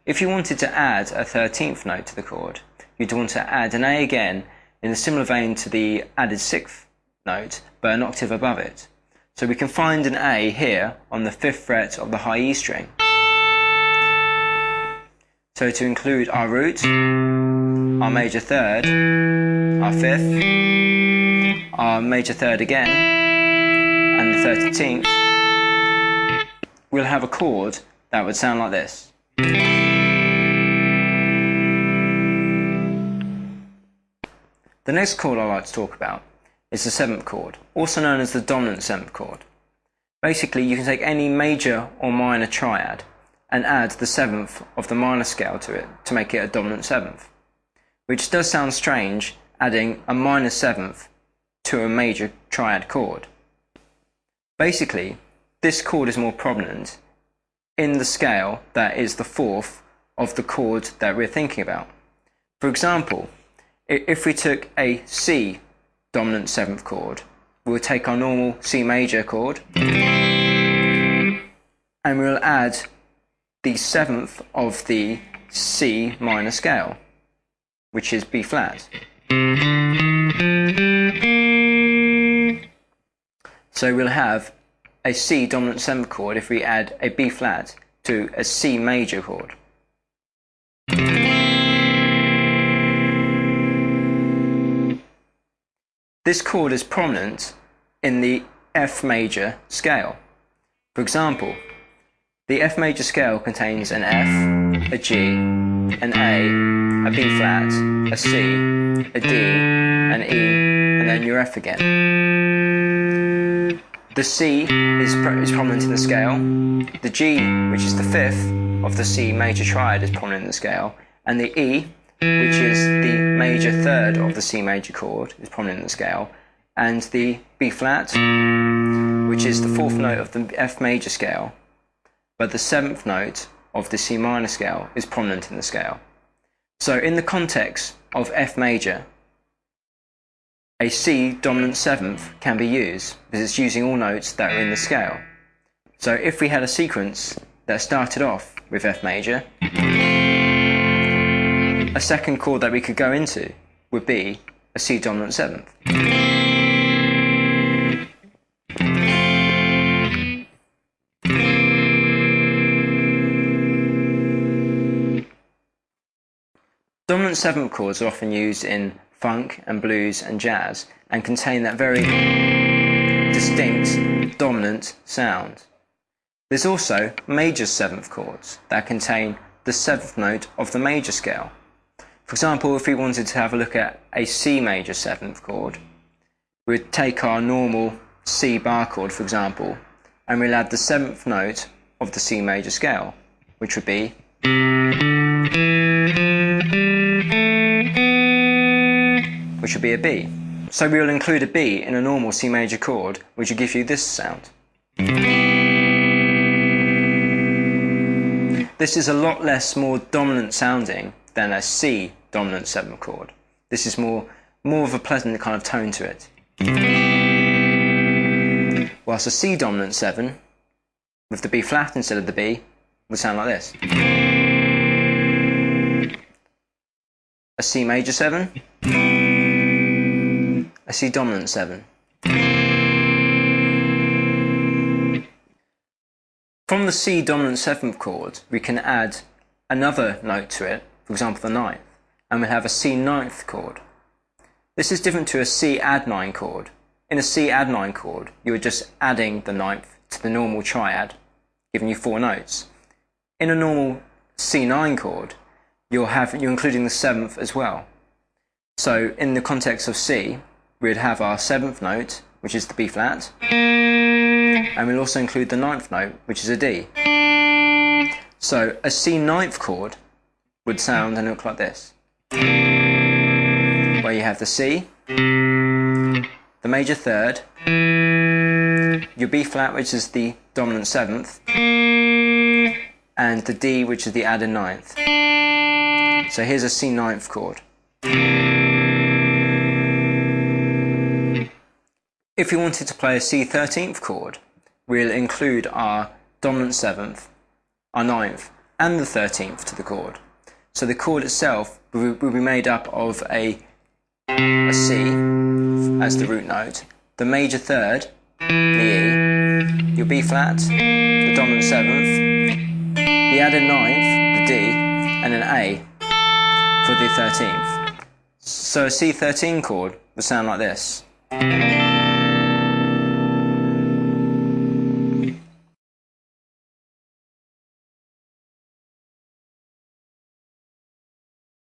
If you wanted to add a 13th note to the chord, you'd want to add an A again in a similar vein to the added 6th note, but an octave above it. So we can find an A here on the 5th fret of the high E string. So to include our root, our major third, our 5th, our major third again, and the 13th, we'll have a chord that would sound like this. The next chord I'd like to talk about is the 7th chord, also known as the dominant 7th chord. Basically, you can take any major or minor triad and add the 7th of the minor scale to it to make it a dominant 7th, which does sound strange, adding a minor 7th to a major triad chord. Basically, this chord is more prominent in the scale that is the 4th of the chord that we're thinking about. For example, if we took a C dominant 7th chord, we'll take our normal C major chord and we'll add the 7th of the C minor scale, which is B flat. So we'll have a C dominant 7th chord if we add a B flat to a C major chord. This chord is prominent in the F major scale. For example, the F major scale contains an F, a G, an A, a B flat, a C, a D, an E, and then your F again. The C is prominent in the scale, the G, which is the 5th of the C major triad, is prominent in the scale, and the E, which is the major third of the C major chord, is prominent in the scale, and the B flat, which is the 4th note of the F major scale, but the 7th note of the C minor scale is prominent in the scale. So in the context of F major, a C dominant 7th can be used because it's using all notes that are in the scale. So if we had a sequence that started off with F major, a second chord that we could go into would be a C dominant 7th. Dominant 7th chords are often used in funk and blues and jazz and contain that very distinct dominant sound. There's also major 7th chords that contain the 7th note of the major scale. For example, if we wanted to have a look at a C major 7th chord, we'd take our normal C bar chord, for example, and we'll add the 7th note of the C major scale, which would be a B. So we will include a B in a normal C major chord, which will give you this sound. This is a lot more dominant sounding than a C dominant 7th chord. This is more of a pleasant kind of tone to it. Whilst a C dominant 7 with the B flat instead of the B would sound like this. A C major 7, a C dominant 7. From the C dominant 7th chord, we can add another note to it, for example the 9th, and we have a C 9th chord. This is different to a C add 9 chord. In a C add 9 chord, you are just adding the 9th to the normal triad, giving you 4 notes. In a normal C 9 chord, you're including the 7th as well. So in the context of C, we'd have our 7th note, which is the B flat, and we'll also include the 9th note, which is a D. So a C 9th chord would sound and look like this, where you have the C, the major third, your B flat, which is the dominant 7th, and the D, which is the added 9th. So here's a C 9th chord. If we wanted to play a C 13th chord, we'll include our dominant 7th, our 9th, and the 13th to the chord. So the chord itself will be made up of a C as the root note, the major third, the E, your B flat, the dominant 7th, the added 9th, the D, and an A for the 13th. So a C13 chord would sound like this.